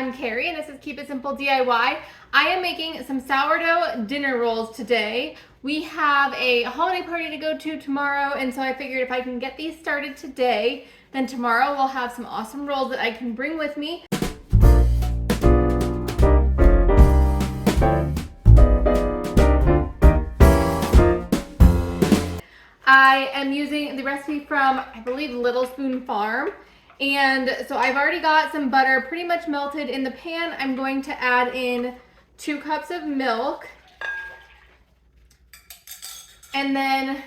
I'm Carrie and this is Keep It Simple DIY. I am making some sourdough dinner rolls today. We have a holiday party to go to tomorrow, and so I figured if I can get these started today, then tomorrow we'll have some awesome rolls that I can bring with me. I am using the recipe from, I believe, Little Spoon Farm. And so I've already got some butter pretty much melted in the pan. I'm going to add in 2 cups of milk. And then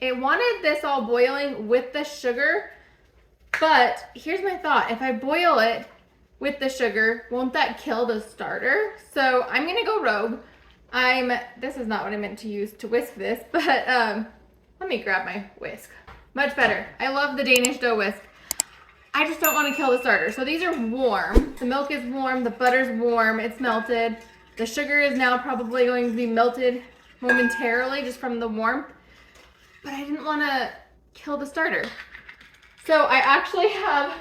it wanted this all boiling with the sugar. But here's my thought. If I boil it with the sugar, won't that kill the starter? So I'm going to go rogue. This is not what I meant to use to whisk this, but let me grab my whisk. Much better. I love the Danish dough whisk. I just don't want to kill the starter. So these are warm. The milk is warm, the butter's warm, it's melted. The sugar is now probably going to be melted momentarily just from the warmth. But I didn't want to kill the starter. So I actually have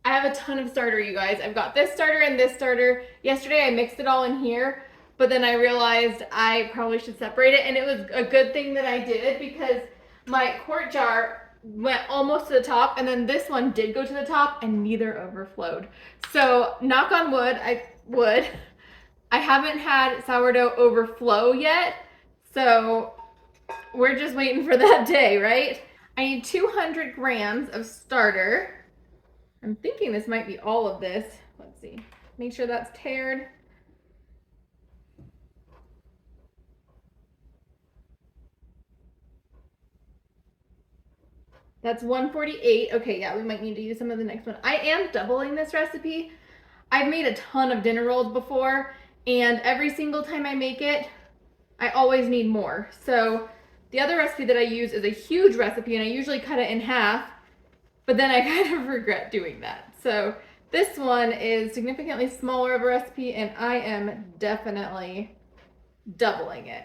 a ton of starter, you guys. I've got this starter and this starter. Yesterday I mixed it all in here, but then I realized I probably should separate it, and it was a good thing that I did because my quart jar went almost to the top, and then this one did go to the top, and neither overflowed. So knock on wood, I haven't had sourdough overflow yet, so we're just waiting for that day, right? I need 200 grams of starter. I'm thinking this might be all of this. Let's see. Make sure that's tared. That's 148. Okay, yeah, we might need to use some of the next one. I am doubling this recipe. I've made a ton of dinner rolls before, and every single time I make it, I always need more. So the other recipe that I use is a huge recipe, and I usually cut it in half, but then I kind of regret doing that. So this one is significantly smaller of a recipe, and I am definitely doubling it.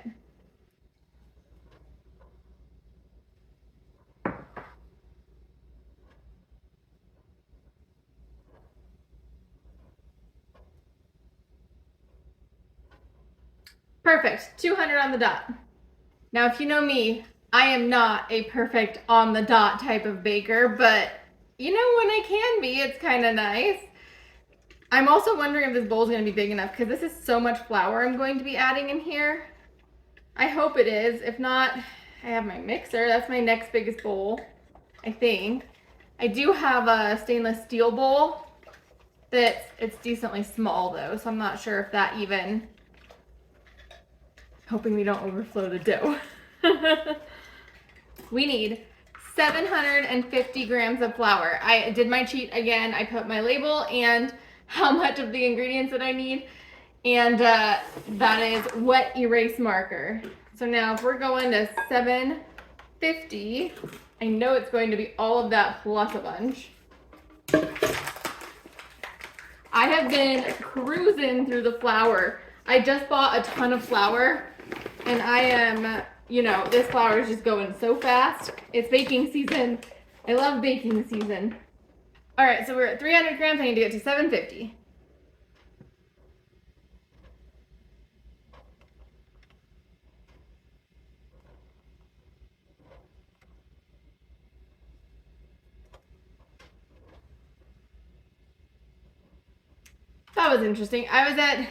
Perfect, 200 on the dot. Now, if you know me, I am not a perfect on the dot type of baker, but you know, when I can be, it's kind of nice. I'm also wondering if this bowl is going to be big enough because this is so much flour I'm going to be adding in here. I hope it is. If not, I have my mixer. That's my next biggest bowl, I think. I do have a stainless steel bowl it's decently small though, so I'm not sure if that even... Hoping we don't overflow the dough. We need 750 grams of flour. I did my cheat again. I put my label and how much of the ingredients that I need, and that is wet erase marker. So now if we're going to 750, I know it's going to be all of that plus a bunch. I have been cruising through the flour. I just bought a ton of flour, and I am, you know, this flour is just going so fast. It's baking season. I love baking season. All right, so we're at 300 grams. I need to get to 750. That was interesting. I was at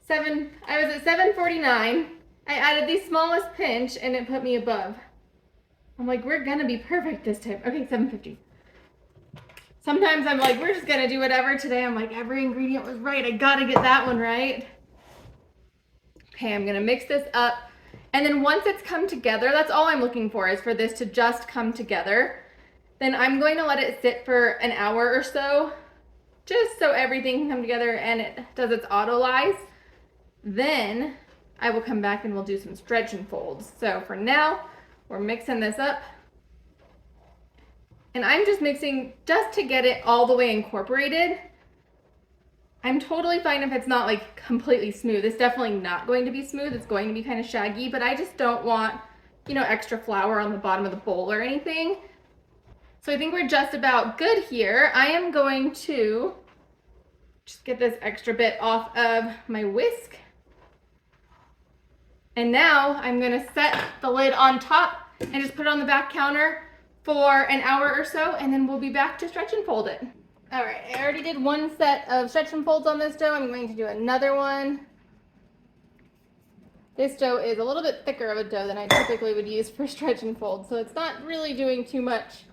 749. I added the smallest pinch and it put me above. I'm like, we're gonna be perfect this time. Okay, 750. Sometimes I'm like, we're just gonna do whatever. Today I'm like, every ingredient was right. I gotta get that one right. Okay, I'm gonna mix this up. And then once it's come together, that's all I'm looking for, is for this to just come together. Then I'm going to let it sit for an hour or so, just so everything can come together and it does its auto-lyse. Then I will come back and we'll do some stretch and folds. So for now, we're mixing this up. And I'm just mixing just to get it all the way incorporated. I'm totally fine if it's not like completely smooth. It's definitely not going to be smooth. It's going to be kind of shaggy, but I just don't want, you know, extra flour on the bottom of the bowl or anything. So I think we're just about good here. I am going to just get this extra bit off of my whisk. And now I'm gonna set the lid on top and just put it on the back counter for an hour or so, and then we'll be back to stretch and fold it. All right, I already did one set of stretch and folds on this dough. I'm going to do another one. This dough is a little bit thicker of a dough than I typically would use for stretch and fold, so it's not really doing too much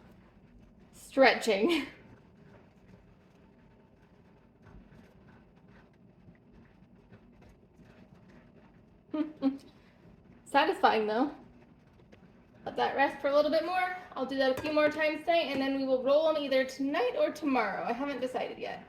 stretching. Satisfying though. Let that rest for a little bit more. I'll do that a few more times tonight, and then we will roll them either tonight or tomorrow. I haven't decided yet.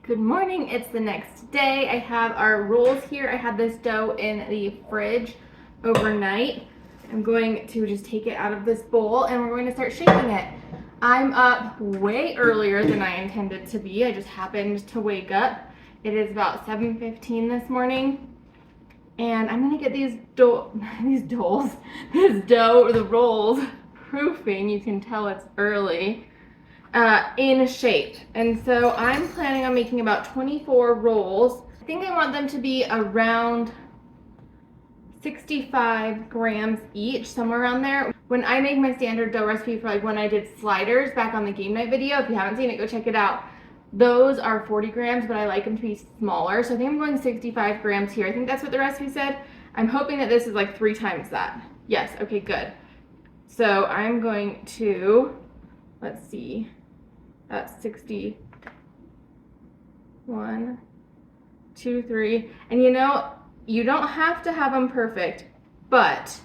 Good morning, it's the next day. I have our rolls here. I had this dough in the fridge overnight. I'm going to just take it out of this bowl and we're going to start shaping it. I'm up way earlier than I intended to be. I just happened to wake up. It is about 7:15 this morning. And I'm gonna get this dough, or the rolls, proofing, you can tell it's early, in shape. And so I'm planning on making about 24 rolls. I think I want them to be around 65 grams each, somewhere around there. When I make my standard dough recipe for like when I did sliders back on the game night video, if you haven't seen it, go check it out. Those are 40 grams, but I like them to be smaller. So I think I'm going 65 grams here. I think that's what the recipe said. I'm hoping that this is like 3 times that. Yes, okay, good. So I'm going to, let's see, that's 60. 1, 2, 3. And you know, you don't have to have them perfect, but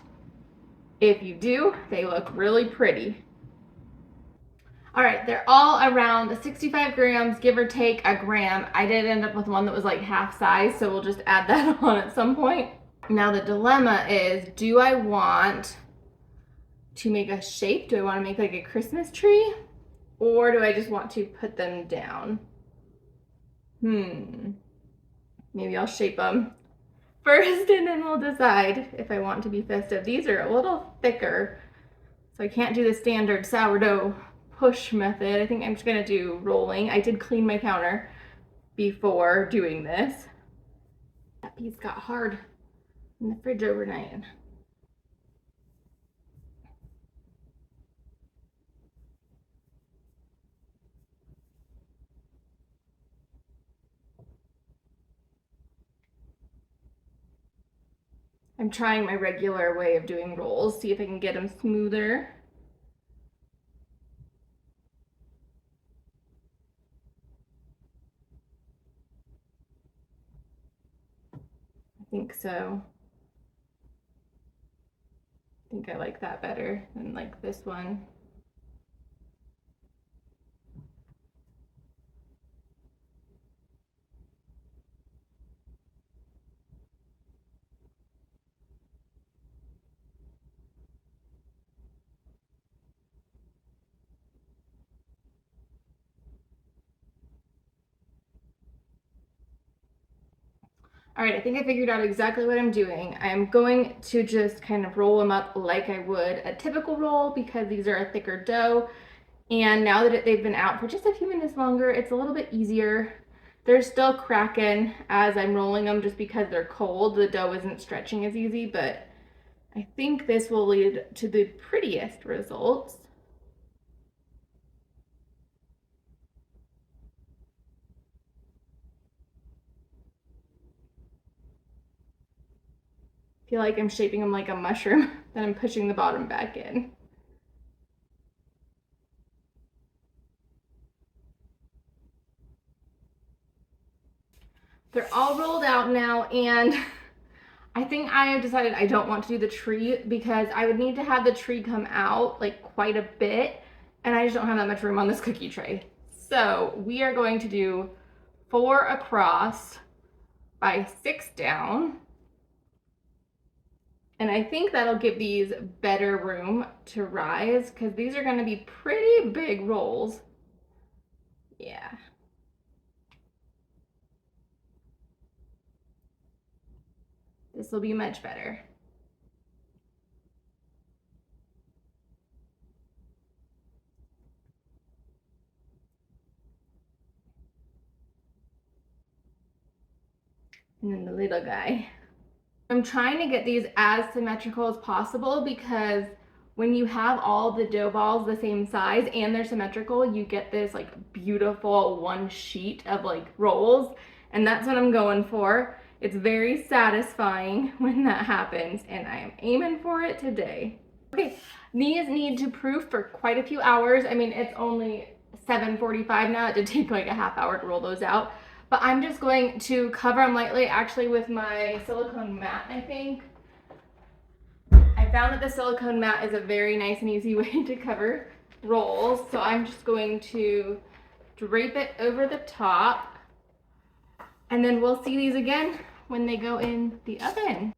if you do, they look really pretty. All right, they're all around 65 grams, give or take a gram. I did end up with one that was like half size, so we'll just add that on at some point. Now the dilemma is, do I want to make a shape? Do I want to make like a Christmas tree? Or do I just want to put them down? Maybe I'll shape them first and then we'll decide if I want to be festive. These are a little thicker, so I can't do the standard sourdough push method. I think I'm just gonna do rolling. I did clean my counter before doing this. That piece got hard in the fridge overnight. I'm trying my regular way of doing rolls, see if I can get them smoother. I think so. I think I like that better than like this one. All right, I think I figured out exactly what I'm doing. I'm going to just kind of roll them up like I would a typical roll because these are a thicker dough. And now that they've been out for just a few minutes longer, it's a little bit easier. They're still cracking as I'm rolling them just because they're cold. The dough isn't stretching as easy, but I think this will lead to the prettiest results. I feel like I'm shaping them like a mushroom, then I'm pushing the bottom back in. They're all rolled out now, and I think I have decided I don't want to do the tree because I would need to have the tree come out like quite a bit, and I just don't have that much room on this cookie tray. So we are going to do 4 across by 6 down. And I think that'll give these better room to rise because these are going to be pretty big rolls. Yeah. This will be much better. and then the little guy. I'm trying to get these as symmetrical as possible because when you have all the dough balls the same size and they're symmetrical, you get this like beautiful one sheet of like rolls, and that's what I'm going for. It's very satisfying when that happens, and I am aiming for it today. Okay, these need to proof for quite a few hours. I mean, it's only 7:45 now. It did take like a half hour to roll those out. But I'm just going to cover them lightly, actually with my silicone mat, I think. I found that the silicone mat is a very nice and easy way to cover rolls. So I'm just going to drape it over the top. And then we'll see these again when they go in the oven.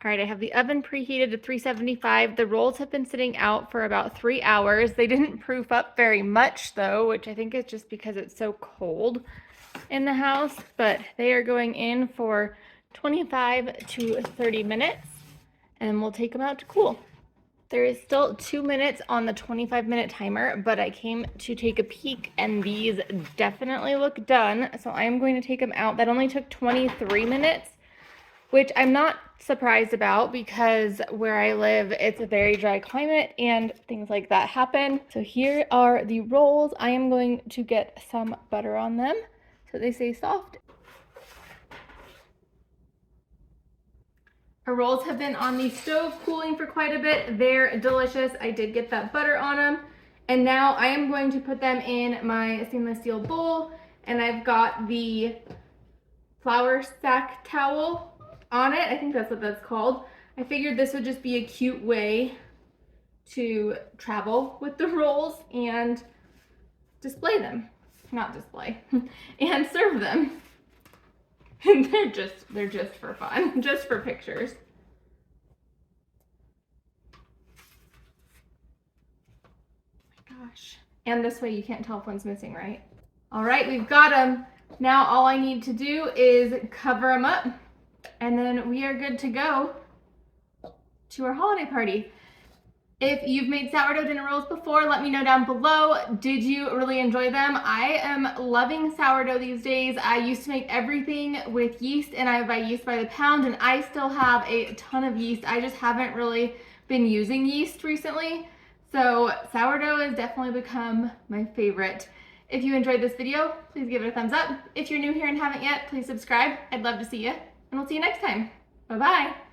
All right, I have the oven preheated to 375. The rolls have been sitting out for about 3 hours. They didn't proof up very much though, which I think is just because it's so cold in the house, but they are going in for 25 to 30 minutes and we'll take them out to cool. There is still 2 minutes on the 25-minute timer, but I came to take a peek and these definitely look done. So I am going to take them out. That only took 23 minutes, which I'm not surprised about because where I live, it's a very dry climate and things like that happen. So here are the rolls. I am going to get some butter on them so they stay soft. Our rolls have been on the stove cooling for quite a bit. They're delicious. I did get that butter on them. And now I am going to put them in my stainless steel bowl, and I've got the flour sack towel on it. I think that's what that's called. I figured this would just be a cute way to travel with the rolls and display them. Not display, and serve them. And they're just for fun, just for pictures. Oh my gosh. And this way you can't tell if one's missing, right? All right, we've got them. Now all I need to do is cover them up, and then we are good to go to our holiday party. If you've made sourdough dinner rolls before, let me know down below. Did you really enjoy them? I am loving sourdough these days. I used to make everything with yeast, and I buy yeast by the pound, and I still have a ton of yeast. I just haven't really been using yeast recently. So sourdough has definitely become my favorite. If you enjoyed this video, please give it a thumbs up. If you're new here and haven't yet, please subscribe. I'd love to see you, and we'll see you next time. Bye-bye.